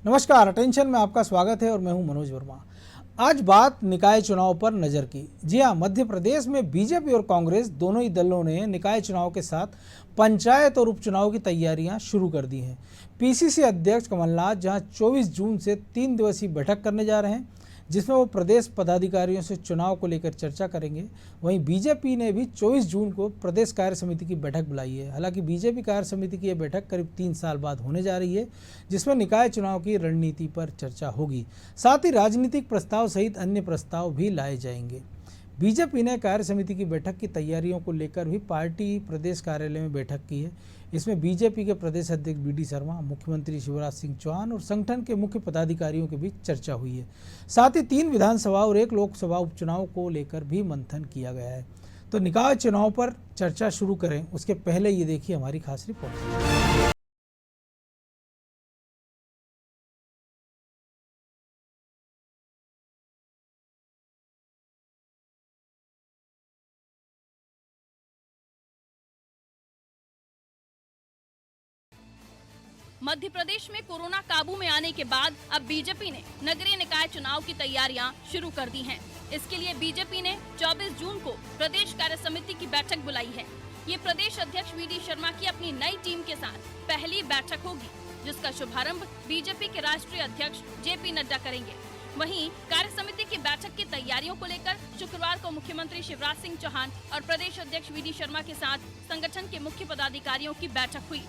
नमस्कार, अटेंशन में आपका स्वागत है और मैं हूं मनोज वर्मा। आज बात निकाय चुनाव पर नजर की। जी हां, मध्य प्रदेश में बीजेपी और कांग्रेस दोनों ही दलों ने निकाय चुनाव के साथ पंचायत और उपचुनाव की तैयारियां शुरू कर दी हैं। पीसीसी अध्यक्ष कमलनाथ जहां 24 जून से 3 दिवसीय बैठक करने जा रहे हैं, जिसमें वो प्रदेश पदाधिकारियों से चुनाव को लेकर चर्चा करेंगे, वहीं बीजेपी ने भी 24 जून को प्रदेश कार्य समिति की बैठक बुलाई है। हालांकि बीजेपी कार्य समिति की यह बैठक करीब 3 साल बाद होने जा रही है, जिसमें निकाय चुनाव की रणनीति पर चर्चा होगी। साथ ही राजनीतिक प्रस्ताव सहित अन्य प्रस्ताव भी लाए जाएंगे। बीजेपी ने कार्य समिति की बैठक की तैयारियों को लेकर भी पार्टी प्रदेश कार्यालय में बैठक की है। इसमें बीजेपी के प्रदेश अध्यक्ष बीडी शर्मा, मुख्यमंत्री शिवराज सिंह चौहान और संगठन के मुख्य पदाधिकारियों के बीच चर्चा हुई है। साथ ही 3 विधानसभा और 1 लोकसभा उपचुनाव को लेकर भी मंथन किया गया है। तो निकाय चुनाव पर चर्चा शुरू करें उसके पहले ये देखिए हमारी खास रिपोर्ट। मध्य प्रदेश में कोरोना काबू में आने के बाद अब बीजेपी ने नगरीय निकाय चुनाव की तैयारियां शुरू कर दी हैं। इसके लिए बीजेपी ने 24 जून को प्रदेश कार्य समिति की बैठक बुलाई है। ये प्रदेश अध्यक्ष वीडी शर्मा की अपनी नई टीम के साथ पहली बैठक होगी, जिसका शुभारंभ बीजेपी के राष्ट्रीय अध्यक्ष जेपी नड्डा करेंगे। वहीं कार्य समिति की बैठक की तैयारियों को लेकर शुक्रवार को मुख्यमंत्री शिवराज सिंह चौहान और प्रदेश अध्यक्ष वीडी शर्मा के साथ संगठन के मुख्य पदाधिकारियों की बैठक हुई।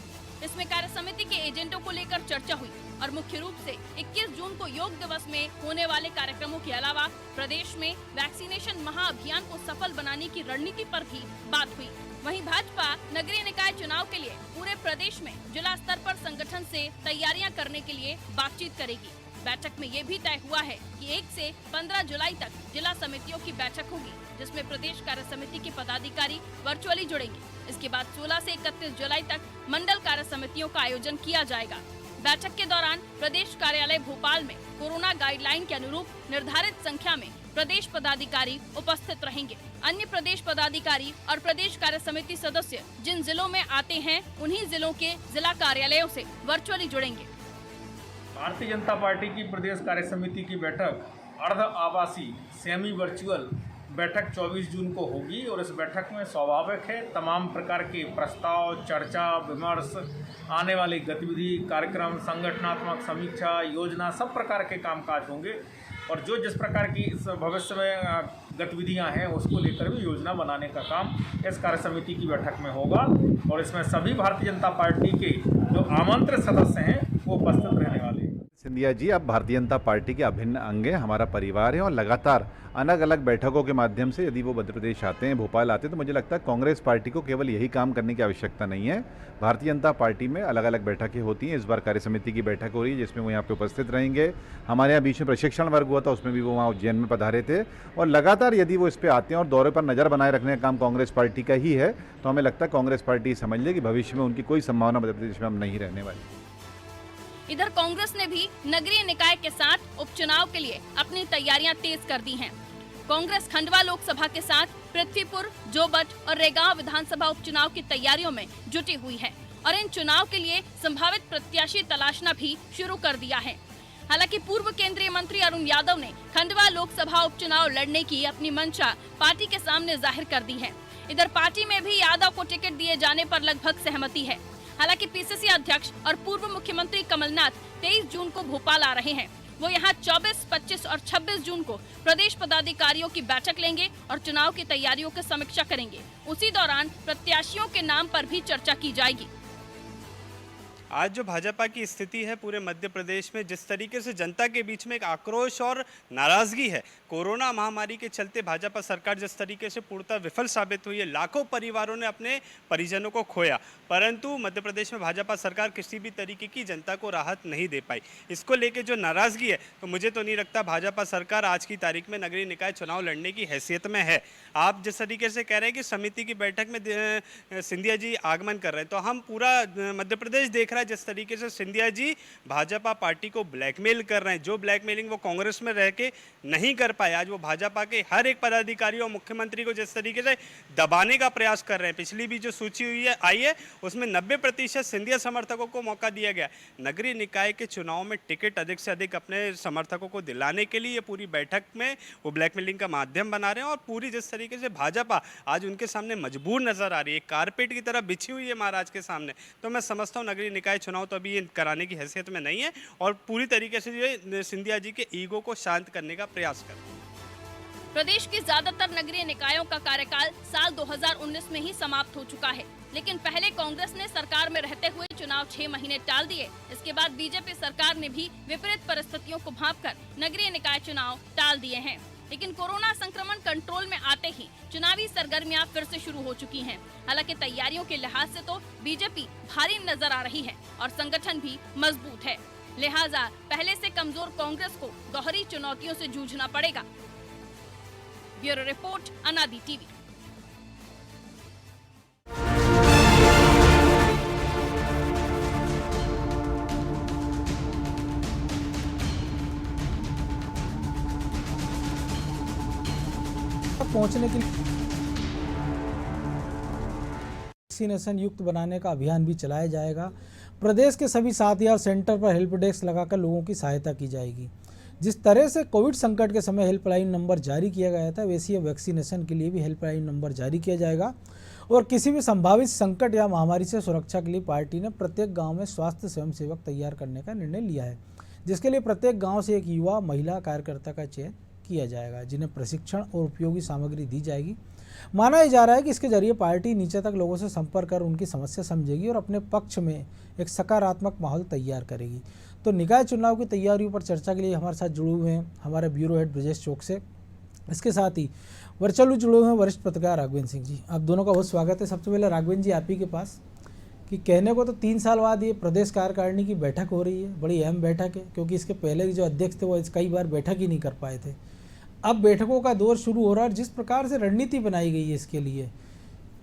इसमें कार्य समिति के एजेंडों को लेकर चर्चा हुई और मुख्य रूप से 21 जून को योग दिवस में होने वाले कार्यक्रमों के अलावा प्रदेश में वैक्सीनेशन महाअभियान को सफल बनाने की रणनीति पर भी बात हुई। वहीं भाजपा नगरीय निकाय चुनाव के लिए पूरे प्रदेश में जिला स्तर पर संगठन से तैयारियां करने के लिए बातचीत करेगी। बैठक में ये भी तय हुआ है कि 1 से 15 जुलाई तक जिला समितियों की बैठक होगी, जिसमें प्रदेश कार्य समिति के पदाधिकारी वर्चुअली जुड़ेंगे। इसके बाद 16 से 31 जुलाई तक मंडल कार्य समितियों का आयोजन किया जाएगा। बैठक के दौरान प्रदेश कार्यालय भोपाल में कोरोना गाइडलाइन के अनुरूप निर्धारित संख्या में प्रदेश पदाधिकारी उपस्थित रहेंगे। अन्य प्रदेश पदाधिकारी और प्रदेश कार्य समिति सदस्य जिन जिलों में आते हैं, उन्हीं जिलों के जिला कार्यालयों से वर्चुअली जुड़ेंगे। भारतीय जनता पार्टी की प्रदेश कार्य समिति की बैठक अर्ध आवासी सेमी वर्चुअल बैठक 24 जून को होगी और इस बैठक में स्वाभाविक है तमाम प्रकार के प्रस्ताव, चर्चा, विमर्श, आने वाली गतिविधि, कार्यक्रम, संगठनात्मक समीक्षा, योजना, सब प्रकार के कामकाज होंगे और जो जिस प्रकार की इस भविष्य में गतिविधियां हैं उसको लेकर भी योजना बनाने का काम इस कार्य समिति की बैठक में होगा और इसमें सभी भारतीय जनता पार्टी के जो आमंत्रित सदस्य हैं वो उपस्थित रहने वाले हैं। सिंधिया जी, अब भारतीय जनता पार्टी के अभिन्न अंग हैं, हमारा परिवार है और लगातार अलग अलग बैठकों के माध्यम से यदि वो मध्य प्रदेश आते हैं, भोपाल आते हैं, तो मुझे लगता है कांग्रेस पार्टी को केवल यही काम करने की आवश्यकता नहीं है। भारतीय जनता पार्टी में अलग अलग बैठकें होती हैं। इस बार कार्य समिति की बैठक हो रही है जिसमें वो यहाँ पे उपस्थित रहेंगे। हमारे यहाँ बीच में प्रशिक्षण वर्ग हुआ था, उसमें भी वो वहाँ उज्जैन में पधारे थे और लगातार यदि वो इस पर आते हैं और दौरे पर नज़र बनाए रखने का काम कांग्रेस पार्टी का ही है, तो हमें लगता है कांग्रेस पार्टी समझ ले कि भविष्य में उनकी कोई संभावना मध्य प्रदेश में हम नहीं रहने वाली। इधर कांग्रेस ने भी नगरीय निकाय के साथ उपचुनाव के लिए अपनी तैयारियां तेज कर दी हैं। कांग्रेस खंडवा लोकसभा के साथ पृथ्वीपुर, जोबट और रेगांव विधानसभा उपचुनाव की तैयारियों में जुटी हुई है और इन चुनाव के लिए संभावित प्रत्याशी तलाशना भी शुरू कर दिया है। हालांकि पूर्व केंद्रीय मंत्री अरुण यादव ने खंडवा लोकसभा उपचुनाव लड़ने की अपनी मंशा पार्टी के सामने जाहिर कर दी है। इधर पार्टी में भी यादव को टिकट दिए जाने पर लगभग सहमति है। हालांकि पीसीसी अध्यक्ष और पूर्व मुख्यमंत्री कमलनाथ 23 जून को भोपाल आ रहे हैं। वो यहां 24, 25 और 26 जून को प्रदेश पदाधिकारियों की बैठक लेंगे और चुनाव की तैयारियों की समीक्षा करेंगे। उसी दौरान प्रत्याशियों के नाम पर भी चर्चा की जाएगी। आज जो भाजपा की स्थिति है पूरे मध्य प्रदेश में, जिस तरीके से जनता के बीच में एक आक्रोश और नाराज़गी है, कोरोना महामारी के चलते भाजपा सरकार जिस तरीके से पूर्णतः विफल साबित हुई है, लाखों परिवारों ने अपने परिजनों को खोया, परंतु मध्य प्रदेश में भाजपा सरकार किसी भी तरीके की जनता को राहत नहीं दे पाई। इसको लेकर जो नाराज़गी है, तो मुझे तो नहीं लगता भाजपा सरकार आज की तारीख में नगरीय निकाय चुनाव लड़ने की हैसियत में है। आप जिस तरीके से कह रहे हैं कि समिति की बैठक में सिंधिया जी आगमन कर रहे हैं, तो हम पूरा मध्य प्रदेश देख रहा है जिस तरीके से सिंधिया जी भाजपा पार्टी को ब्लैकमेल कर रहे हैं। जो ब्लैकमेलिंग वो कांग्रेस में रह के नहीं कर पाए। आज वो भाजपा के हर एक पदाधिकारी और मुख्यमंत्री को जिस तरीके से दबाने का प्रयास कर रहे हैं, पिछली भी जो सूची हुई है आई है उसमें 90% सिंधिया समर्थकों को मौका दिया गया। नगरीय निकाय के चुनाव में टिकट अधिक से अधिक अपने समर्थकों को दिलाने के लिए पूरी बैठक में वो ब्लैकमेलिंग का माध्यम बना रहे हैं और पूरी जिस तरीके से भाजपा आज उनके सामने मजबूर नजर आ रही है, कारपेट की तरह बिछी हुई है महाराज के सामने। तो मैं समझता हूँ नगरीय निकाय चुनाव तो अभी ये कराने की हैसियत में नहीं है और पूरी तरीके से ये सिंधिया जी के ईगो को शांत करने का प्रयास कर रहे हैं। प्रदेश के ज्यादातर नगरीय निकायों का कार्यकाल साल 2019 में ही समाप्त हो चुका है, लेकिन पहले कांग्रेस ने सरकार में रहते हुए चुनाव 6 महीने टाल दिए। इसके बाद बीजेपी सरकार ने भी विपरीत परिस्थितियों को भांपकर नगरीय निकाय चुनाव टाल दिए हैं। लेकिन कोरोना संक्रमण कंट्रोल में आते ही चुनावी सरगर्मियां फिर से शुरू हो चुकी हैं। हालांकि तैयारियों के लिहाज से तो बीजेपी भारी नजर आ रही है और संगठन भी मजबूत है। लिहाजा पहले से कमजोर कांग्रेस को दोहरी चुनौतियों से जूझना पड़ेगा। ब्यूरो रिपोर्ट, अनादि टीवी। पहुंचने के लिए वैक्सीनेशन युक्त बनाने का अभियान भी चलाया जाएगा। प्रदेश के सभी 7000 सेंटर पर हेल्प डेस्क लगाकर लोगों की सहायता की जाएगी। जिस तरह से कोविड संकट के समय हेल्पलाइन नंबर जारी किया गया था, वैसे ही वैक्सीनेशन के लिए भी हेल्पलाइन नंबर जारी किया जाएगा और किसी भी संभावित संकट या महामारी से सुरक्षा के लिए पार्टी ने प्रत्येक गांव में स्वास्थ्य स्वयंसेवक तैयार करने का निर्णय लिया है, जिसके लिए प्रत्येक गांव से एक युवा महिला कार्यकर्ता का चयन किया जाएगा, जिन्हें प्रशिक्षण और उपयोगी सामग्री दी जाएगी। माना यह जा रहा है कि इसके जरिए पार्टी नीचे तक लोगों से संपर्क कर उनकी समस्या समझेगी और अपने पक्ष में एक सकारात्मक माहौल तैयार करेगी। तो निकाय चुनाव की तैयारियों पर चर्चा के लिए हमारे साथ जुड़े हुए हैं हमारे ब्यूरो हेड ब्रजेश चौक से, इसके साथ ही वर्चुअली जुड़े हुए हैं वरिष्ठ पत्रकार राघवेंद्र सिंह जी। आप दोनों का बहुत स्वागत है। सबसे पहले राघवेंद्र जी आप ही के पास कि कहने को तो 3 साल बाद ये प्रदेश कार्यकारिणी की बैठक हो रही है, बड़ी अहम बैठक है, क्योंकि इसके पहले जो अध्यक्ष थे वो कई बार बैठक ही नहीं कर पाए थे। अब बैठकों का दौर शुरू हो रहा है। जिस प्रकार से रणनीति बनाई गई है इसके लिए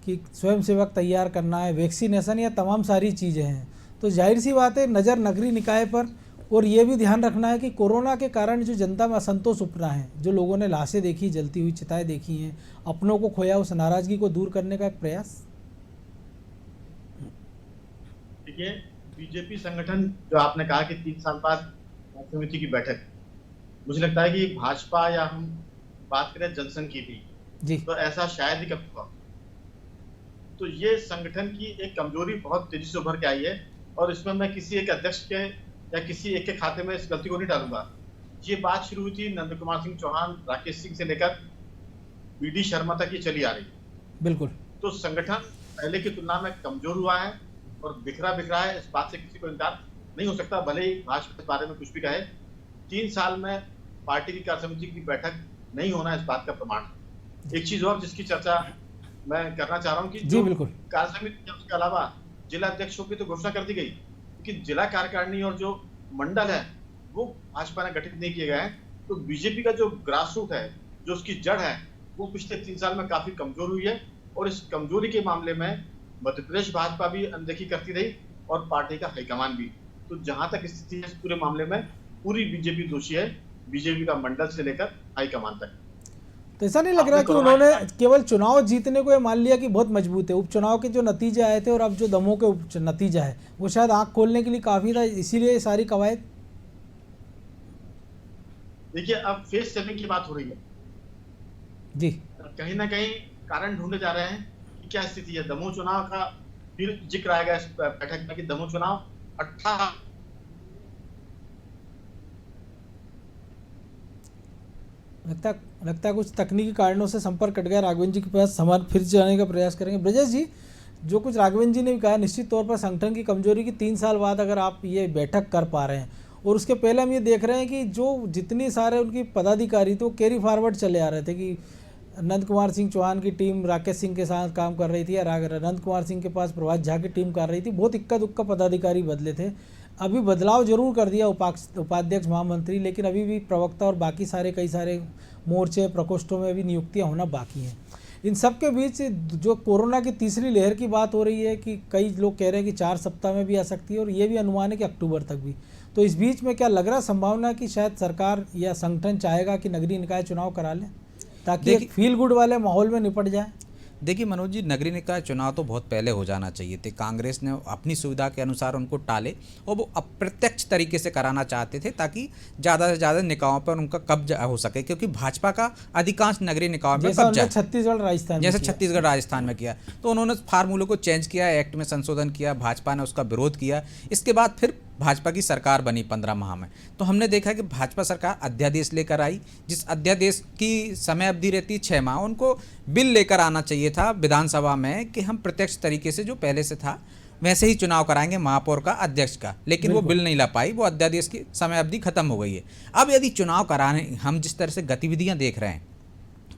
कि स्वयंसेवक तैयार करना है, वैक्सीनेशन, या तमाम सारी चीज़ें हैं, तो जाहिर सी बात है नज़र नगरीय निकाय पर, और ये भी ध्यान रखना है कि कोरोना के कारण जो जनता में असंतोष उपना है, जो लोगों ने लाशें देखी, जलती हुई चिताएं देखी हैं, अपनों को खोया, उस नाराज़गी को दूर करने का एक प्रयास। देखिए, बीजेपी संगठन जो आपने कहा कि 3 साल बाद समिति की बैठक, मुझे लगता है कि भाजपा या हम बात करें जनसंघ की भी जी, तो ऐसा शायद ही कभी हुआ। तो ये संगठन की एक कमजोरी बहुत तेजी से उभर के आई है और इसमें मैं किसी एक अध्यक्ष के या किसी एक के खाते में इस गलती को नहीं डालूंगा। ये बात शुरू हुई थी नंद कुमार सिंह चौहान, राकेश सिंह से लेकर बीडी शर्मा तक ये चली आ रही है। बिल्कुल। तो संगठन पहले की तुलना में कमजोर हुआ है और बिखरा है, इस बात से किसी को इनकार नहीं हो सकता, भले ही भाजपा इस बारे में कुछ भी कहे। 3 साल में पार्टी की कार्य समिति की बैठक नहीं होना इस बात का प्रमाण है। एक चीज और जिसकी चर्चा मैं करना चाह रहा हूँ कि जी बिल्कुल, कार्य समिति, उसके अलावा जिला अध्यक्षों की तो घोषणा कर दी गई, लेकिन जिला कार्यकारिणी और जो मंडल है वो भाजपा ने गठित नहीं किए गए हैं। तो बीजेपी का जो ग्रास रूट है, जो उसकी जड़ है, वो पिछले 3 साल में काफी कमजोर हुई है और इस कमजोरी के मामले में मध्य प्रदेश भाजपा भी अनदेखी करती रही और पार्टी का हाईकमान भी। तो जहां तक स्थिति है इस पूरे मामले में पूरी बीजेपी दोषी है, बीजेपी का मंडल से लेकर हाईकमान तक। तो ऐसा नहीं लग रहा कि उन्होंने केवल चुनाव जीतने को ये मान लिया कि बहुत मजबूत है। उपचुनाव के जो नतीजे आए थे और अब जो दमों के नतीजा है वो शायद आंख खोलने के लिए काफी था, इसीलिए सारी कवायद। देखिए, अब फेस सेविंग की बात हो रही है जी, कहीं ना कहीं कारण ढूंढे जा रहे हैं कि क्या स्थिति है। दमोह चुनाव का फिर जिक्र आएगा इस बैठक में कि दमोह चुनाव 18 लगता है कुछ तकनीकी कारणों से संपर्क कट गया। राघवेंद्र जी के पास सवाल फिर जाने का प्रयास करेंगे। ब्रजेश जी, जो कुछ राघवेंद्र जी ने भी कहा, निश्चित तौर पर संगठन की कमजोरी की 3 साल बाद अगर आप ये बैठक कर पा रहे हैं, और उसके पहले हम ये देख रहे हैं कि जो जितनी सारे उनकी पदाधिकारी तो कैरी फॉरवर्ड चले आ रहे थे कि नंद कुमार सिंह चौहान की टीम राकेश सिंह के साथ काम कर रही थी, या नंद कुमार सिंह के पास प्रभात झा की टीम कर रही थी, बहुत इक्का दुक्का पदाधिकारी बदले थे। अभी बदलाव जरूर कर दिया उपाध्यक्ष महामंत्री, लेकिन अभी भी प्रवक्ता और बाकी सारे कई सारे मोर्चे प्रकोष्ठों में भी नियुक्तियां होना बाकी हैं। इन सब के बीच जो कोरोना की तीसरी लहर की बात हो रही है कि कई लोग कह रहे हैं कि 4 सप्ताह में भी आ सकती है, और ये भी अनुमान है कि अक्टूबर तक भी। तो इस बीच में क्या लग रहा है संभावना कि शायद सरकार या संगठन चाहेगा कि नगरीय निकाय चुनाव करा लें ताकि एक फील गुड वाले माहौल में निपट जाए? देखिए मनोज जी, नगरीय निकाय चुनाव तो बहुत पहले हो जाना चाहिए थे। कांग्रेस ने अपनी सुविधा के अनुसार उनको टाले और वो अप्रत्यक्ष तरीके से कराना चाहते थे ताकि ज़्यादा से ज़्यादा निकायों पर उनका कब्जा हो सके, क्योंकि भाजपा का अधिकांश नगरीय निकायों पर कब्जा है। छत्तीसगढ़ राजस्थान जैसे छत्तीसगढ़ राजस्थान में किया, तो उन्होंने फार्मूलों को चेंज किया, एक्ट में संशोधन किया, भाजपा ने उसका विरोध किया। इसके बाद फिर भाजपा की सरकार बनी 15 माह में, तो हमने देखा कि भाजपा सरकार अध्यादेश लेकर आई, जिस अध्यादेश की समय अवधि रहती है 6 माह, उनको बिल लेकर आना चाहिए था विधानसभा में कि हम प्रत्यक्ष तरीके से जो पहले से था वैसे ही चुनाव कराएंगे महापौर का, अध्यक्ष का, लेकिन वो बिल नहीं ला पाई, वो अध्यादेश की समय अवधि खत्म हो गई है। अब यदि चुनाव कराने, हम जिस तरह से गतिविधियां देख रहे हैं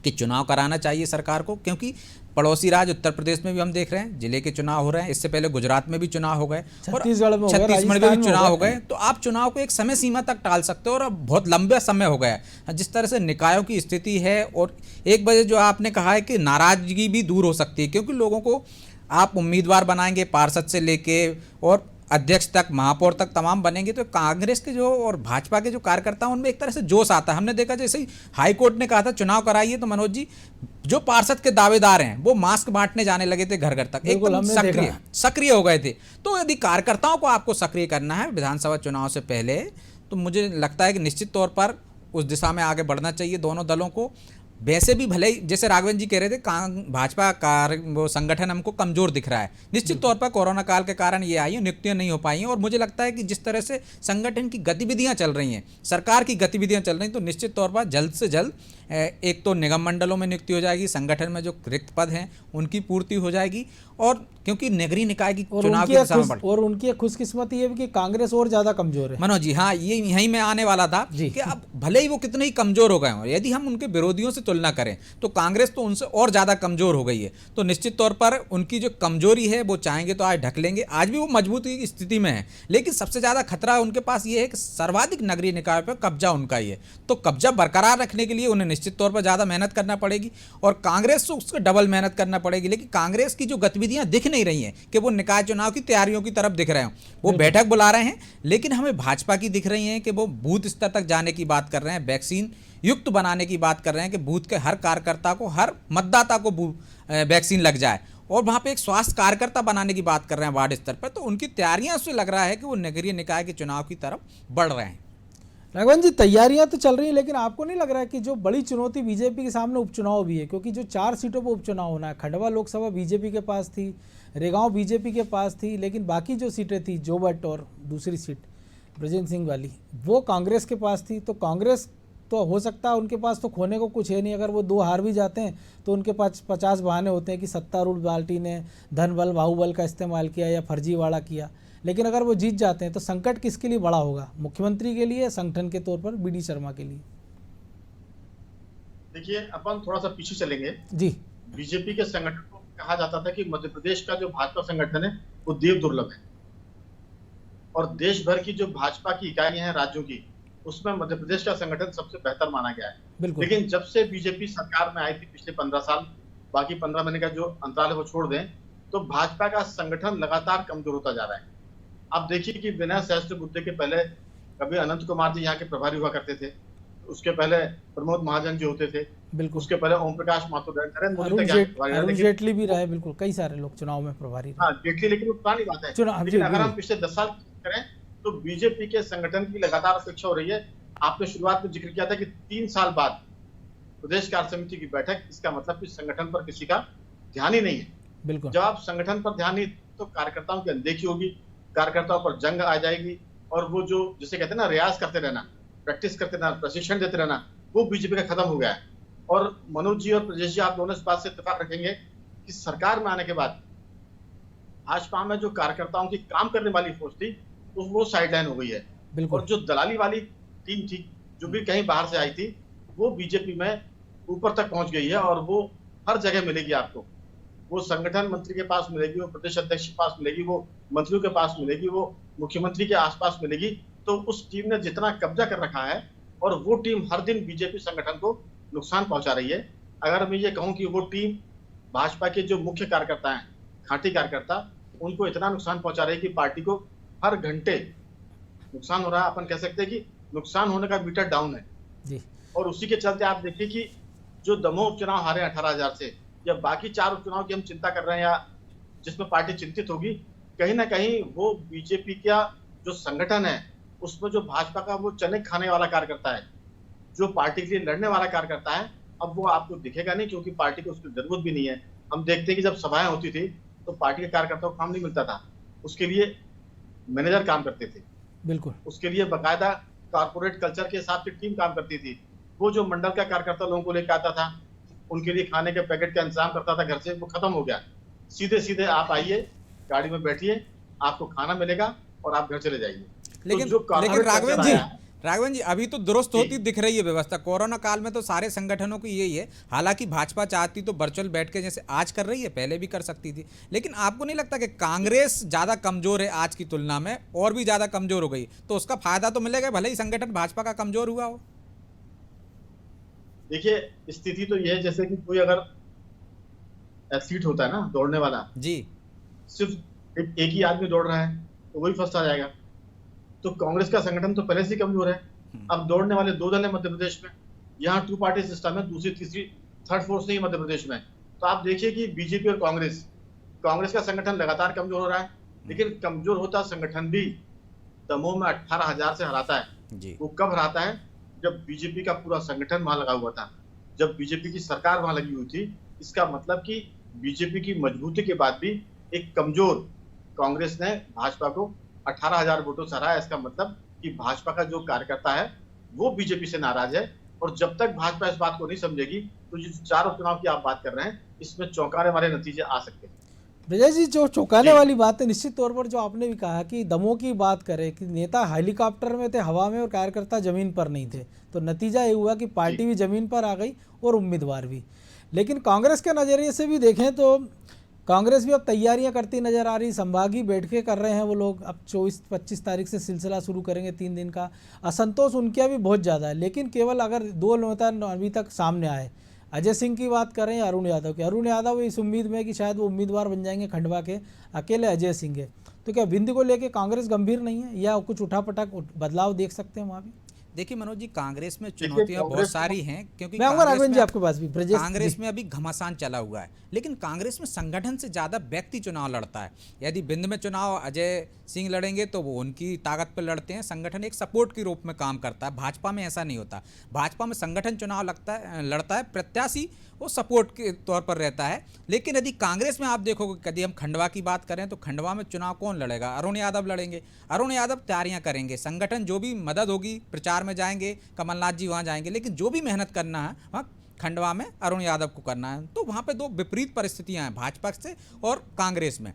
कि चुनाव कराना चाहिए सरकार को, क्योंकि पड़ोसी राज्य उत्तर प्रदेश में भी हम देख रहे हैं जिले के चुनाव हो रहे हैं, इससे पहले गुजरात में भी चुनाव हो गए और छत्तीसगढ़ में भी चुनाव हो गए, तो आप चुनाव को एक समय सीमा तक टाल सकते हो और अब बहुत लंबा समय हो गया है। जिस तरह से निकायों की स्थिति है, और एक वजह जो आपने कहा है कि नाराजगी भी दूर हो सकती है, क्योंकि लोगों को आप उम्मीदवार बनाएंगे पार्षद से लेके और अध्यक्ष तक, महापौर तक तमाम बनेंगे, तो कांग्रेस के जो और भाजपा के जो कार्यकर्ता उनमें एक तरह से जोश आता है। हमने देखा जैसे ही हाई कोर्ट ने कहा था चुनाव कराइए, तो मनोज जी जो पार्षद के दावेदार हैं वो मास्क बांटने जाने लगे थे घर घर तक, एकदम सक्रिय हो गए थे। तो यदि कार्यकर्ताओं को आपको सक्रिय करना है विधानसभा चुनाव से पहले, तो मुझे लगता है कि निश्चित तौर पर उस दिशा में आगे बढ़ना चाहिए दोनों दलों को। वैसे भी भले ही जैसे राघवेंद्र जी कह रहे थे भाजपा का वो संगठन हमको कमजोर दिख रहा है, निश्चित तौर पर कोरोना काल के कारण ये आई, नियुक्तियां नहीं हो पाई हैं, और मुझे लगता है कि जिस तरह से संगठन की गतिविधियां चल रही हैं, सरकार की गतिविधियां चल रही हैं, तो निश्चित तौर पर जल्द से जल्द एक तो निगम मंडलों में नियुक्ति हो जाएगी, संगठन में जो रिक्त पद हैं उनकी पूर्ति हो जाएगी, और क्योंकि नगरीय निकाय की चुनाव की दिशा में और उनकी खुशकिस्मती ये भी कि कांग्रेस और ज्यादा कमजोर है। मनोज जी, हाँ, ये यहीं में आने वाला था कि अब भले ही वो कितने ही कमजोर हो गए हों, यदि हम उनके विरोधियों से तुलना करें तो कांग्रेस तो उनसे और ज्यादा कमजोर हो गई है, तो निश्चित तौर पर उनकी जो कमजोरी है वो चाहेंगे तो आज ढक लेंगे। आज भी वो मजबूती की स्थिति में है, लेकिन सबसे ज्यादा खतरा उनके पास ये है कि सर्वाधिक नगरीय निकाय पर कब्जा उनका ही है, तो कब्जा बरकरार रखने के लिए उन्हें निश्चित तौर पर ज्यादा मेहनत करना पड़ेगी, और कांग्रेस को उसको डबल मेहनत करना पड़ेगी। लेकिन कांग्रेस की जो गतिविधियां दिख नहीं रही हैं कि वो निकाय चुनाव की तैयारियों की तरफ दिख रहे हो, वो बैठक बुला रहे हैं, लेकिन हमें भाजपा की दिख रही हैं कि वो बूथ स्तर तक जाने की बात कर रहे हैं, वैक्सीन युक्त बनाने की बात कर रहे हैं कि बूथ के हर कार्यकर्ता को, हर मतदाता को वैक्सीन लग जाए, और वहाँ पे एक स्वास्थ्य कार्यकर्ता बनाने की बात कर रहे हैं वार्ड स्तर पर। तो उनकी तैयारियां से लग रहा है कि वो नगरीय निकाय के चुनाव की तरफ बढ़ रहे हैं। राघवन जी, तैयारियां तो चल रही हैं, लेकिन आपको नहीं लग रहा है कि जो बड़ी चुनौती बीजेपी के सामने उपचुनाव भी है, क्योंकि जो 4 सीटों पर उपचुनाव होना है, खंडवा लोकसभा बीजेपी के पास थी, रेगांव बीजेपी के पास थी, लेकिन बाकी जो सीटें थी जोबट और दूसरी सीट ब्रजेंद्र सिंह वाली वो कांग्रेस के पास थी। तो कांग्रेस तो हो सकता है उनके पास तो खोने को कुछ है नहीं, अगर वो 2 हार भी जाते हैं तो उनके पास 50 बहाने होते हैं कि सत्तारूढ़ पार्टी ने धन बल बाहुबल का इस्तेमाल किया या फर्जीवाड़ा किया। लेकिन अगर वो जीत जाते हैं तो संकट किसके लिए बड़ा होगा, मुख्यमंत्री के लिए, संगठन के तौर पर बीडी शर्मा के लिए? देखिए, अपन थोड़ा सा पीछे चलेंगे जी। बीजेपी के संगठन को कहा जाता था कि मध्य प्रदेश का जो भाजपा संगठन है वो देव दुर्लभ है, और देश भर की जो भाजपा की इकाइयां हैं राज्यों की, उसमें मध्य प्रदेश का संगठन सबसे बेहतर माना गया है। लेकिन जब से बीजेपी सरकार में आई थी पिछले 15 साल, बाकी 15 महीने का जो अंतराल है वो छोड़ दें, तो भाजपा का संगठन लगातार कमजोर होता जा रहा है। आप देखिए कि विनय सहस्त्रबुद्धे के पहले कभी अनंत कुमार जी यहाँ के प्रभारी हुआ करते थे, उसके पहले प्रमोद महाजन जी होते थे, बिल्कुल, उसके पहले ओम प्रकाश माथुर, अरुण जेटली भी रहे, बिल्कुल कई सारे लोग चुनाव में प्रभारी। हाँ, जेटली, लेकिन वो पुरानी बात है। लेकिन अगर हम पिछले 10 साल करें तो बीजेपी के संगठन की लगातार अपेक्षा हो रही है। आपने शुरुआत में जिक्र किया था कि 3 साल बाद प्रदेश कार्य समिति की बैठक, इसका मतलब कि संगठन पर किसी का ध्यान ही नहीं है। बिल्कुल, जब आप संगठन पर ध्यान नहीं तो कार्यकर्ताओं की अनदेखी होगी, कार्यकर्ताओं पर जंग आ जाएगी, और वो जो जिसे कहते हैं ना रियाज करते रहना, प्रैक्टिस करते रहना, प्रशिक्षण देते रहना, वो बीजेपी का खत्म हो गया है। और मनोज जी और प्रजेश जी, आप दोनों इस बात से इत्तेफाक रखेंगे कि सरकार में आने के बाद भाजपा में जो कार्यकर्ताओं की काम करने वाली फोर्स थी वो साइडलाइन हो गई है, और जो दलाली वाली टीम थी जो भी कहीं बाहर से आई थी वो बीजेपी में ऊपर तक पहुंच गई है, और वो हर जगह मिलेगी आपको। वो संगठन मंत्री के पास मिलेगी, वो प्रदेश अध्यक्ष के पास मिलेगी, वो मंत्रियों के पास मिलेगी, वो मुख्यमंत्री के आसपास मिलेगी। तो उस टीम ने जितना कब्जा कर रखा है, और वो टीम हर दिन बीजेपी संगठन को नुकसान पहुंचा रही है। अगर मैं ये कहूं कि वो टीम भाजपा के जो मुख्य कार्यकर्ता हैं, खांटी कार्यकर्ता, उनको इतना नुकसान पहुंचा रही है कि पार्टी को हर घंटे नुकसान हो रहा है, अपन कह सकते हैं कि नुकसान होने का मीटर डाउन है। जी और उसी के चलते आप देखिए कि जो दमोह उपचुनाव हारे 18,000 से, या बाकी 4 उपचुनाव की हम चिंता कर रहे हैं या जिसमें पार्टी चिंतित होगी, कहीं ना कहीं वो बीजेपी का जो संगठन है उसमें जो भाजपा का वो चने खाने वाला कार्यकर्ता है, जो पार्टी के लिए लड़ने वाला कार्यकर्ता है, अब वो आपको दिखेगा नहीं, क्योंकि पार्टी को उसकी जरूरत भी नहीं है। हम देखते हैं कि जब सभाएं होती थी तो पार्टी के कार्यकर्ताओं को काम नहीं मिलता था, उसके लिए मैनेजर काम करते थे, बिल्कुल। उसके लिए बकायदा कॉर्पोरेट कल्चर के हिसाब से टीम काम करती थी। वो जो मंडल का कार्यकर्ता लोगों को लेकर आता था, उनके लिए खाने के पैकेट का इंतजाम करता था घर से, वो खत्म हो गया। सीधे सीधे आप आइए, गाड़ी में बैठिए, आपको खाना मिलेगा और आप घर चले जाइए। लेकिन जो लेकिन corporate राघवेंद्र culture जी, आया है, राघवेंद्र जी अभी तो दुरुस्त होती जी। दिख रही है व्यवस्था। कोरोना काल में तो सारे संगठनों की यही है। हालांकि भाजपा चाहती तो वर्चुअल बैठ के जैसे आज कर रही है, पहले भी कर सकती थी। लेकिन आपको नहीं लगता कि कांग्रेस ज्यादा कमजोर है आज की तुलना में, और भी ज्यादा कमजोर हो गई, तो उसका फायदा तो मिलेगा भले ही संगठन भाजपा का कमजोर हुआ हो? देखिए स्थिति तो यह है जैसे कि कोई अगर एथलीट होता है ना, दौड़ने वाला, जी सिर्फ एक ही आदमी दौड़ रहा है तो वही फर्स्ट आ जाएगा। तो कांग्रेस का संगठन तो पहले से ही कमजोर है। अब दौड़ने वाले 2 दल है मध्य प्रदेश में, यहाँ 2 पार्टी सिस्टम है, दूसरी तीसरी थर्ड फोर्स नहीं मध्य प्रदेश में। तो आप देखिए कि बीजेपी और कांग्रेस का संगठन लगातार कमजोर हो रहा है, लेकिन कमजोर होता संगठन भी दमोह में 18,000 से हराता है। जी वो कब हराता है? जब बीजेपी का पूरा संगठन वहां लगा हुआ था, जब बीजेपी की सरकार वहां लगी हुई थी। इसका मतलब कि बीजेपी की मजबूती के बाद भी एक कमजोर कांग्रेस ने भाजपा को 18,000 वोटों से हराया। इसका मतलब कि भाजपा का जो कार्यकर्ता है वो बीजेपी से नाराज है, और जब तक भाजपा इस बात को नहीं समझेगी तो ये 4 उपचुनाव की आप बात कर रहे हैं, इसमें चौंकाने वाले नतीजे आ सकते हैं। ब्रजेश जी, जो चौंकाने जी। वाली बात है निश्चित तौर पर, जो आपने भी कहा कि दमोह की बात करें कि नेता हेलीकॉप्टर में थे, हवा में, और कार्यकर्ता जमीन पर नहीं थे, तो नतीजा ये हुआ कि पार्टी भी जमीन पर आ गई और उम्मीदवार भी। लेकिन कांग्रेस के नज़रिए से भी देखें तो कांग्रेस भी अब तैयारियां करती नजर आ रही, संभागीय बैठकें कर रहे हैं वो लोग। अब 24-25 तारीख से सिलसिला शुरू करेंगे 3 दिन का। असंतोष उनके भी बहुत ज़्यादा है, लेकिन केवल अगर 2 नेता अभी तक सामने आए, अजय सिंह की बात करें या अरुण यादव की। अरुण यादव इस उम्मीद में कि शायद वो उम्मीदवार बन जाएंगे खंडवा के, अकेले अजय सिंह है। तो क्या विंध्य को लेके कांग्रेस गंभीर नहीं है, या कुछ उठापटक बदलाव देख सकते हैं वहाँ भी? देखिए मनोज जी, कांग्रेस में चुनौतियां बहुत कांग्रेस सारी हैं, क्योंकि मैं आऊंगा कांग्रेस राघवेंद्र जी में आपके पास भी। ब्रजेश कांग्रेस जी। में अभी घमासान चला हुआ है, लेकिन कांग्रेस में संगठन से ज्यादा व्यक्ति चुनाव लड़ता है। यदि बिंद में चुनाव अजय सिंह लड़ेंगे तो वो उनकी ताकत पर लड़ते हैं, संगठन एक सपोर्ट के रूप में काम करता है। भाजपा में ऐसा नहीं होता। भाजपा में संगठन चुनाव लड़ता है, प्रत्याशी वो सपोर्ट के तौर पर रहता है। लेकिन यदि कांग्रेस में आप देखोगे, यदि हम खंडवा की बात करें तो खंडवा में चुनाव कौन लड़ेगा? अरुण यादव लड़ेंगे। अरुण यादव तैयारियां करेंगे, संगठन जो भी मदद होगी, प्रचार में जाएंगे, कमलनाथ जी वहां जाएंगे, लेकिन जो भी मेहनत करना है वहाँ खंडवा में अरुण यादव को करना है। तो वहाँ पे 2 विपरीत परिस्थितियां हैं भाजपा से और कांग्रेस में।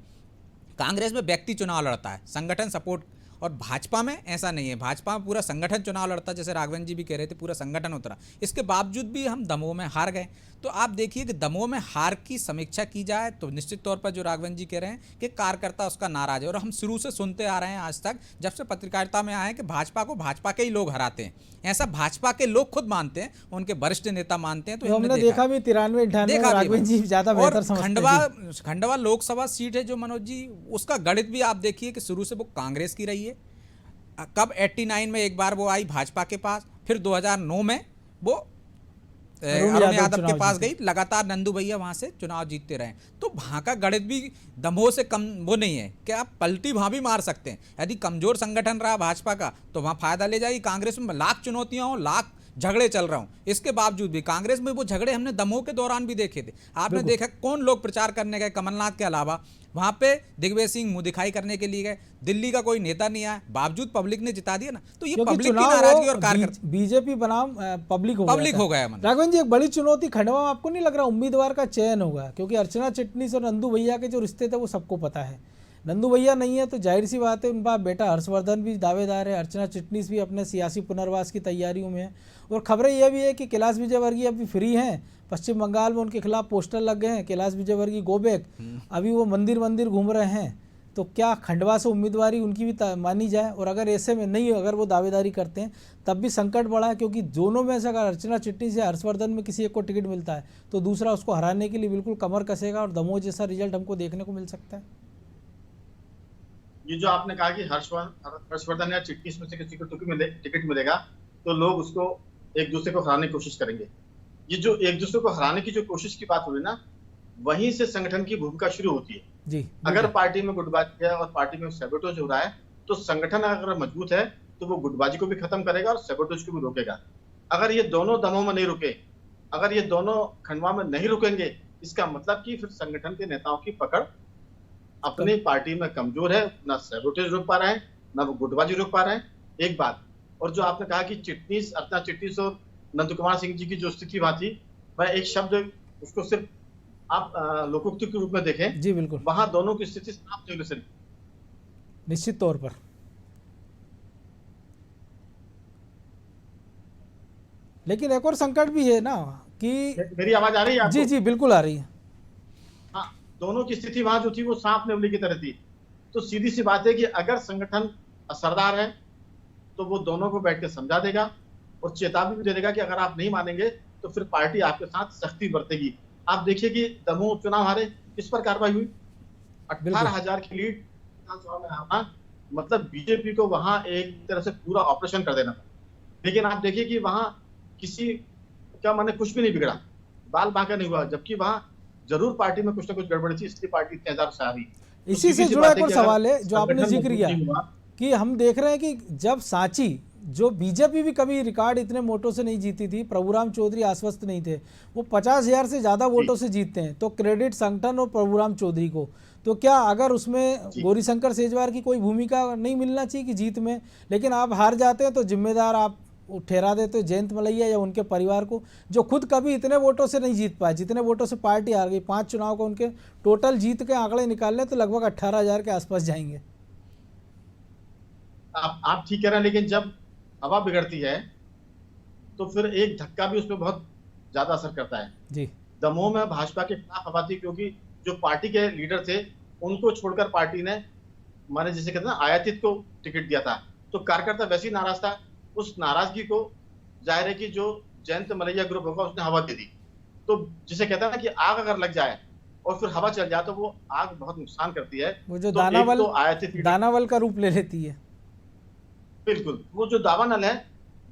कांग्रेस में व्यक्ति चुनाव लड़ता है, संगठन सपोर्ट, और भाजपा में ऐसा नहीं है। भाजपा में पूरा संगठन चुनाव लड़ता है, जैसे राघवेंद्र जी भी कह रहे थे, पूरा संगठन उतरा। इसके बावजूद भी हम दमोह में हार गए। तो आप देखिए कि दमोह में हार की समीक्षा की जाए तो निश्चित तौर पर जो राघवेंद्र जी कह रहे हैं कि कार्यकर्ता उसका नाराज है। और हम शुरू से सुनते आ रहे हैं आज तक, जब से पत्रकारिता में आए हैं, कि भाजपा को भाजपा के ही लोग हराते हैं। ऐसा भाजपा के लोग खुद मानते हैं, उनके वरिष्ठ नेता मानते हैं। तो हमने देखा भी 93-98 देखा भी राघवेंद्र जी ज्यादा बेहतर समझते हैं। खंडवा लोकसभा सीट है जो मनोज जी, उसका गणित भी आप देखिए कि शुरू से वो कांग्रेस की रही है। कब 89 में एक बार वो आई भाजपा के पास, फिर 2009 में वो अरुण यादव के पास गई, लगातार नंदू भैया वहां से चुनाव जीतते रहे। तो वहां का गणित भी दमोह से कम वो नहीं है कि आप पलटी वहां भी मार सकते हैं। यदि कमजोर संगठन रहा भाजपा का तो वहां फायदा ले जाएगी। कांग्रेस में लाख चुनौतियां हो, लाख झगड़े चल रहा हूं, इसके बावजूद भी कांग्रेस में वो झगड़े हमने दमोह के दौरान भी देखे थे। आपने देखा कौन लोग प्रचार करने गए कमलनाथ के अलावा, वहां पे दिग्विजय सिंह मुंह दिखाई करने के लिए गए, दिल्ली का कोई नेता नहीं आया, बावजूद पब्लिक ने जिता दिया ना। तो ये पब्लिक की नाराजगी और कार्यकर्ता बीजेपी बनाम पब्लिक हो गया। राघवेंद्र जी, एक बड़ी चुनौती खंडवा में आपको नहीं लग रहा उम्मीदवार का चयन होगा? क्योंकि अर्चना चिटनीस और नंदू भैया के जो रिश्ते थे वो सबको पता है। नंदू भैया नहीं है तो जाहिर सी बात है उनका बेटा हर्षवर्धन भी दावेदार है, अर्चना चिटनीस भी अपने सियासी पुनर्वास की तैयारियों में है। और खबरें यह भी है कि कैलाश विजयवर्गीय अभी फ्री हैं, पश्चिम बंगाल में उनके खिलाफ पोस्टर लग गए हैं, कैलाश विजयवर्गीय गो बैक, अभी वो मंदिर घूम रहे हैं। तो क्या खंडवा से उम्मीदवारी उनकी भी मानी जाए? और अगर ऐसे में नहीं, अगर वो दावेदारी करते हैं तब भी संकट बड़ा है, क्योंकि दोनों में से अगर अर्चना चिटनीस या हर्षवर्धन में किसी एक को टिकट मिलता है तो दूसरा उसको हराने के लिए बिल्कुल कमर कसेगा, और दमोह जैसा रिजल्ट हमको देखने को मिल सकता है। ये जो आपने कहा कि हर्षवर्धन या चिटनीस में से किसी को टिकट मिलेगा तो लोग उसको एक दूसरे को हराने की कोशिश करेंगे। ये जो एक दूसरे को हराने की जो कोशिश की बात हुई ना, वहीं से संगठन की भूमिका शुरू होती है। जी अगर पार्टी में गुटबाजी है और पार्टी में सैबोटेज हो रहा है तो संगठन अगर मजबूत है तो वो गुटबाजी को भी खत्म करेगा और सैबोटेज को भी रोकेगा। अगर ये दोनों दमों में नहीं रुके, अगर ये दोनों खंडवा में नहीं रुकेंगे, इसका मतलब कि फिर संगठन के नेताओं की पकड़ अपनी पार्टी में कमजोर है, ना सैबोटेज रोक पा रहे हैं, ना वो गुटबाजी रोक पा रहे हैं। एक बात और जो आपने कहा कि चिटनीस और नंद कुमार सिंह जी की जो स्थिति वहां थी, मैं एक शब्द उसको सिर्फ आप लोकोक्ति के रूप में देखें। जी बिल्कुल, वहां दोनों की स्थिति साफ नहीं। निश्चित तौर पर। लेकिन एक और संकट भी है ना कि मेरी आवाज आ रही है आपको? जी जी बिल्कुल आ रही है। हाँ, दोनों की स्थिति वहां जो थी वो सांप नेवली की तरह थी। तो सीधी सी बात है कि अगर संगठन असरदार है तो वो दोनों को बैठ के समझा देगा और चेतावनी भी दे देगा कि अगर आप नहीं मानेंगे तो फिर पार्टी आपके साथ सख्ती बरतेगी। आप देखिए कि दमोह उपचुनाव हारे, किस पर कार्रवाई हुई? 18,000 की लीड विधानसभा में आना, मतलब बीजेपी को वहां एक तरह से पूरा ऑपरेशन कर देना था। लेकिन आप देखिए कि वहां किसी का माने कुछ भी नहीं बिगड़ा, बाल बांका नहीं हुआ, जबकि वहां जरूर पार्टी में कुछ ना कुछ गड़बड़ी थी, इसलिए पार्टी इतने हजार से आ रही। इसी से जुड़ा एक और सवाल है जो आपने जिक्र किया कि हम देख रहे हैं कि जब सांची, जो बीजेपी भी कभी रिकॉर्ड इतने वोटों से नहीं जीती थी, प्रभुराम चौधरी आश्वस्त नहीं थे, वो 50,000 से ज़्यादा वोटों से जीतते हैं, तो क्रेडिट संगठन और प्रभुराम चौधरी को। तो क्या अगर उसमें गौरीशंकर सेजवार की कोई भूमिका नहीं मिलना चाहिए कि जीत में, लेकिन आप हार जाते हैं तो जिम्मेदार आप ठहरा देते हो जयंत मलैया या उनके परिवार को, जो खुद कभी इतने वोटों से नहीं जीत पाए जितने वोटों से पार्टी हार गई। 5 चुनाव को उनके टोटल जीत के आंकड़े निकाल लें तो लगभग 18,000 के आसपास जाएंगे। आप ठीक कह रहे हैं, लेकिन जब हवा बिगड़ती है तो फिर एक धक्का भी उसमें बहुत ज्यादा असर करता है। जी, दमोह में भाजपा के खिलाफ हवा थी क्योंकि जो पार्टी के लीडर थे उनको छोड़कर पार्टी ने माने जिसे कहते हैं ना आयातित को टिकट दिया था, तो कार्यकर्ता वैसे ही नाराज था। उस नाराजगी को जाहिर है कि जो जयंत मलैया ग्रुप होगा उसने हवा दे दी। तो जिसे कहते हैं ना कि आग अगर लग जाए और फिर हवा चल जाए तो वो आग बहुत नुकसान करती है। वो जो तो दानावल का रूप ले लेती है। बिल्कुल, वो जो दावानल है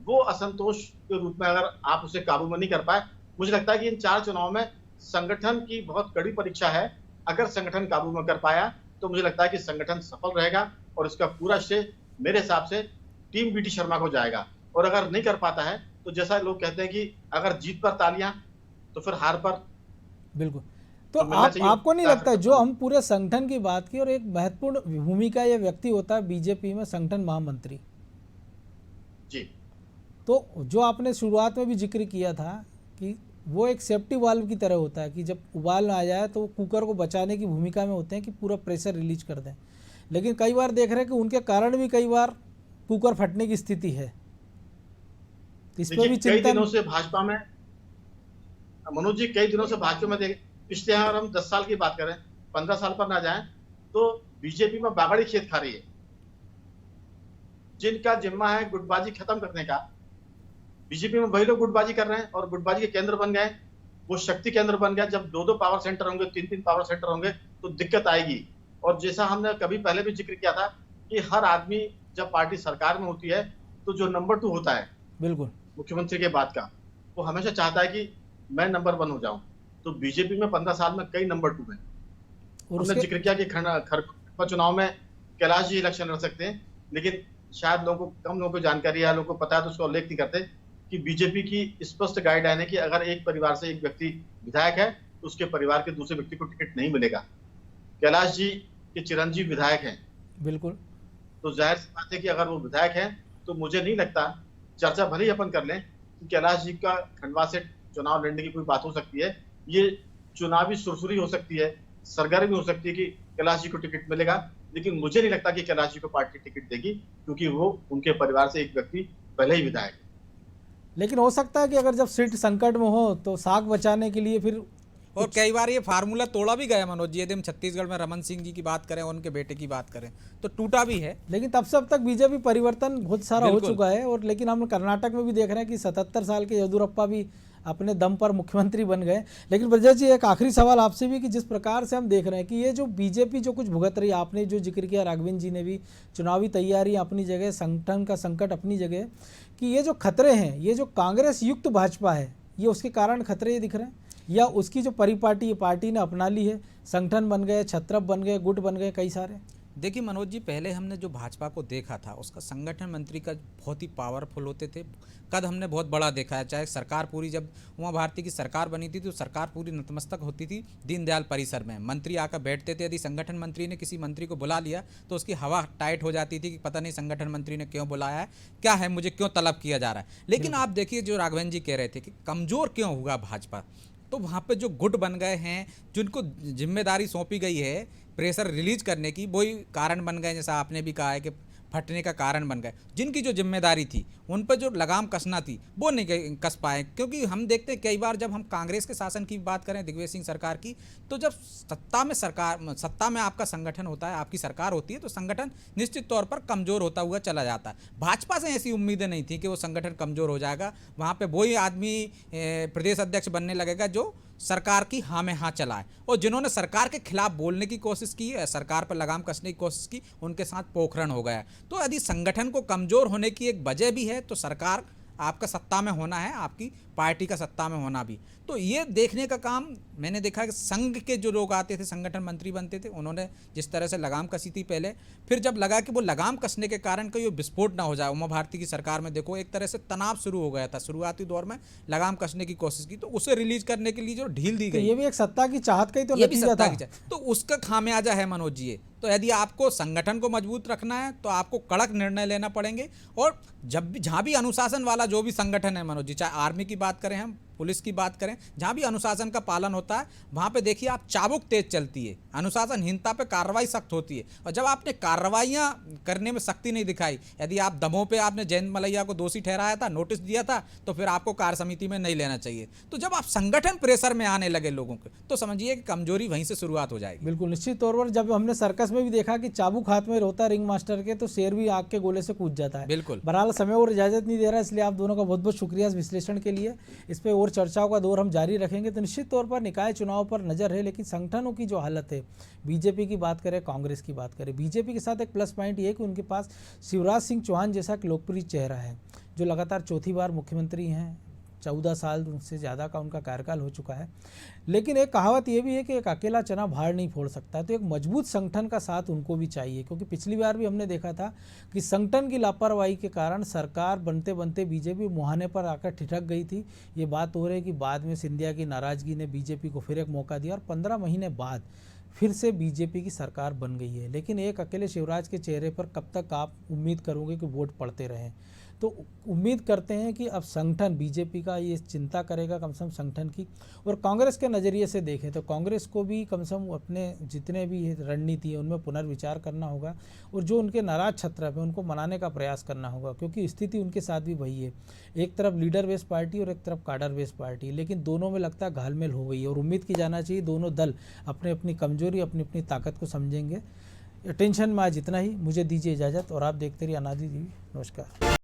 वो असंतोष के रूप में अगर आप उसे काबू में नहीं कर पाए, मुझे लगता है कि इन 4 चुनाव में संगठन की बहुत कड़ी परीक्षा है। अगर संगठन काबू में कर पाया तो मुझे लगता है कि संगठन सफल रहेगा और इसका पूरा श्रेय मेरे हिसाब से टीम बीटी शर्मा को जाएगा। और अगर नहीं कर पाता है तो जैसा लोग कहते हैं कि अगर जीत पर तालियां तो फिर हार पर। बिल्कुल, तो आपको नहीं लगता है, जो हम पूरे संगठन की बात की और एक महत्वपूर्ण भूमिका यह व्यक्ति होता है बीजेपी में संगठन महामंत्री जी, तो जो आपने शुरुआत में भी जिक्र किया था कि वो एक सेफ्टी वाल्व की तरह होता है कि जब उबाल आ जाए तो वो कुकर को बचाने की भूमिका में होते हैं कि पूरा प्रेशर रिलीज कर दें। लेकिन कई बार देख रहे हैं कि उनके कारण भी कई बार कुकर फटने की स्थिति है। इस पर भी कई दिनों से भाजपा में मनोज जी, कई दिनों से भाजपा में पिछले अगर हम 10 साल की बात करें, 15 साल पर ना जाएं तो बीजेपी में बागड़ी खेत खा रही है। जिनका जिम्मा है गुटबाजी खत्म करने का, बीजेपी में वही लोग गुटबाजी कर रहे हैं और गुटबाजी के केंद्र बन गए। वो शक्ति केंद्र बन गया। जब 2-2 पावर सेंटर होंगे, 3-3 पावर सेंटर होंगे तो दिक्कत आएगी। और जैसा हमने कभी पहले भी जिक्र किया था कि हर आदमी जब पार्टी सरकार में होती है तो जो नंबर 2 होता है, बिल्कुल मुख्यमंत्री के बाद का, वो हमेशा चाहता है कि मैं नंबर 1 हो जाऊं। तो बीजेपी में 15 साल में कई नंबर 2 हैं। हमने जिक्र किया कि खरगोन चुनाव में कैलाश जी इलेक्शन लड़ सकते हैं, लेकिन शायद कम लोगों को जानकारी है, लोगों को पता है तो उसका उल्लेख नहीं करते कि बीजेपी की स्पष्ट गाइडलाइन है कि अगर एक परिवार से एक व्यक्ति विधायक है तो उसके परिवार के दूसरे व्यक्ति को टिकट नहीं मिलेगा। कैलाश जी के चिरंजीव विधायक हैं, बिल्कुल, तो जाहिर सी बात है कि अगर वो विधायक हैं तो मुझे नहीं लगता, चर्चा भले ही अपन कर लें कि कैलाश जी का खंडवा से चुनाव लड़ने की कोई बात हो सकती है। ये चुनावी सुरसुरी हो सकती है, सरगर्मी हो सकती है कि कैलाश जी को टिकट मिलेगा, लेकिन मुझे नहीं लगता कि कैलाश जी को पार्टी टिकट देगी क्योंकि वो उनके परिवार से एक व्यक्ति पहले ही विधायक। लेकिन हो सकता है कि अगर जब सीट संकट में हो तो साख बचाने के लिए फिर, और कई बार ये फार्मूला तोड़ा भी गया मनोज जी। यदि हम छत्तीसगढ़ में रमन सिंह जी की बात करें, उनके बेटे की बात करें तो टूटा भी है। लेकिन तब से अब तक बीजेपी परिवर्तन बहुत सारा हो चुका है। और लेकिन हम कर्नाटक में भी देख रहे हैं कि 77 साल के येदुरप्पा भी अपने दम पर मुख्यमंत्री बन गए। लेकिन ब्रजेश जी, एक आखिरी सवाल आपसे भी कि जिस प्रकार से हम देख रहे हैं कि ये जो बीजेपी जो कुछ भुगत रही, आपने जो जिक्र किया, राघवेंद्र जी ने भी, चुनावी तैयारी अपनी जगह, संगठन का संकट अपनी जगह, कि ये जो खतरे हैं, ये जो कांग्रेस युक्त भाजपा है, ये उसके कारण खतरे ये दिख रहे हैं, या उसकी जो परिपाटी पार्टी ने अपना ली है, संगठन बन गए, छत्रप बन गए, गुट बन गए कई सारे? देखिए मनोज जी, पहले हमने जो भाजपा को देखा था उसका संगठन मंत्री का बहुत ही पावरफुल होते थे, कद हमने बहुत बड़ा देखा है। चाहे सरकार पूरी, जब उमा भारती की सरकार बनी थी तो सरकार पूरी नतमस्तक होती थी दीनदयाल परिसर में, मंत्री आकर बैठते थे। यदि संगठन मंत्री ने किसी मंत्री को बुला लिया तो उसकी हवा टाइट हो जाती थी कि पता नहीं संगठन मंत्री ने क्यों बुलाया है, क्या है, मुझे क्यों तलब किया जा रहा है। लेकिन आप देखिए, जो राघवेंद्र जी कह रहे थे कि कमज़ोर क्यों हुआ भाजपा, तो वहाँ पे जो गुट बन गए हैं, जिनको जिम्मेदारी सौंपी गई है प्रेशर रिलीज करने की, वही कारण बन गए, जैसा आपने भी कहा है कि फटने का कारण बन गए। जिनकी जो जिम्मेदारी थी, उन पर जो लगाम कसना थी, वो नहीं कस पाए। क्योंकि हम देखते हैं कई बार जब हम कांग्रेस के शासन की बात करें, दिग्विजय सिंह सरकार की, तो जब सत्ता में आपका संगठन होता है, आपकी सरकार होती है, तो संगठन निश्चित तौर पर कमज़ोर होता हुआ चला जाता है। भाजपा से ऐसी उम्मीदें नहीं थी कि वो संगठन कमज़ोर हो जाएगा। वहाँ पर वही आदमी प्रदेश अध्यक्ष बनने लगेगा जो सरकार की हाँ में हाँ चलाए, और जिन्होंने सरकार के खिलाफ बोलने की कोशिश की, सरकार पर लगाम कसने की कोशिश की, उनके साथ पोखरण हो गया। तो यदि संगठन को कमज़ोर होने की एक वजह भी है, तो सरकार आपका सत्ता में होना है, आपकी पार्टी का सत्ता में होना भी। तो ये देखने का काम मैंने देखा कि संघ के जो लोग आते थे, संगठन मंत्री बनते थे, उन्होंने जिस तरह से लगाम कसी थी पहले, फिर जब लगा कि वो लगाम कसने के कारण कोई विस्फोट ना हो जाए, उमा भारती की सरकार में देखो एक तरह से तनाव शुरू हो गया था, शुरुआती दौर में लगाम कसने की कोशिश की, तो उसे रिलीज करने के लिए जो ढील दी गई, ये भी एक सत्ता की चाहत का ही तो ये भी नतीजा सत्ता था। की तो उसका खामियाजा है मनोज जी। तो यदि आपको संगठन को मजबूत रखना है तो आपको कड़क निर्णय लेना पड़ेंगे, और जब भी जहाँ भी अनुशासन वाला जो भी संगठन है मनोज जी, चाहे आर्मी की बात करें, हम पुलिस की बात करें, जहाँ भी अनुशासन का पालन होता है, वहाँ पे देखिए आप चाबुक तेज चलती है, अनुशासनहीनता पे कार्रवाई सख्त होती है। और जब आपने कार्रवाइयाँ करने में सख्ती नहीं दिखाई, यदि आप दमों पे आपने जयंत मलैया को दोषी ठहराया था, नोटिस दिया था, तो फिर आपको कार्य समिति में नहीं लेना चाहिए। तो जब आप संगठन प्रेशर में आने लगे लोगों के, तो समझिए कि कमजोरी वहीं से शुरुआत हो जाएगी। बिल्कुल निश्चित तौर पर जब हमने सर्कस में भी देखा कि चाबुक हाथ में होता है रिंग मास्टर के, तो शेर भी आग के गोले से कूद जाता है। बिल्कुल। बहरहाल समय और इजाजत नहीं दे रहा है, इसलिए आप दोनों का बहुत बहुत शुक्रिया इस विश्लेषण के लिए। इस पर और चर्चाओं का दौर हम जारी रखेंगे। तो निश्चित तौर पर निकाय चुनाव पर नजर है, लेकिन संगठनों की जो हालत है, बीजेपी की बात करें, कांग्रेस की बात करें, बीजेपी के साथ एक प्लस पॉइंट ये है कि उनके पास शिवराज सिंह चौहान जैसा एक लोकप्रिय चेहरा है, जो लगातार चौथी बार मुख्यमंत्री हैं, 14 साल से ज़्यादा का उनका कार्यकाल हो चुका है। लेकिन एक कहावत ये भी है कि एक अकेला चना भाड़ नहीं फोड़ सकता, तो एक मजबूत संगठन का साथ उनको भी चाहिए, क्योंकि पिछली बार भी हमने देखा था कि संगठन की लापरवाही के कारण सरकार बनते बनते बीजेपी मुहाने पर आकर ठिठक गई थी। ये बात हो रही है कि बाद में सिंधिया की नाराज़गी ने बीजेपी को फिर एक मौका दिया और 15 महीने बाद फिर से बीजेपी की सरकार बन गई है। लेकिन एक अकेले शिवराज के चेहरे पर कब तक आप उम्मीद करोगे कि वोट पड़ते रहें? तो उम्मीद करते हैं कि अब संगठन बीजेपी का ये चिंता करेगा कम से कम संगठन की। और कांग्रेस के नज़रिए से देखें तो कांग्रेस को भी कम से कम अपने जितने भी रणनीति है उनमें पुनर्विचार करना होगा, और जो उनके नाराज छत्रप है उनको मनाने का प्रयास करना होगा, क्योंकि स्थिति उनके साथ भी वही है, एक तरफ लीडर बेस पार्टी और एक तरफ काडर बेस पार्टी, लेकिन दोनों में लगता है घालमेल हो गई है। और उम्मीद की जाना चाहिए दोनों दल अपने अपनी कमजोरी, अपनी अपनी ताकत को समझेंगे। टेंशन में आज इतना ही, मुझे दीजिए इजाज़त और आप देखते रहिए अनादि टीवी। नमस्कार।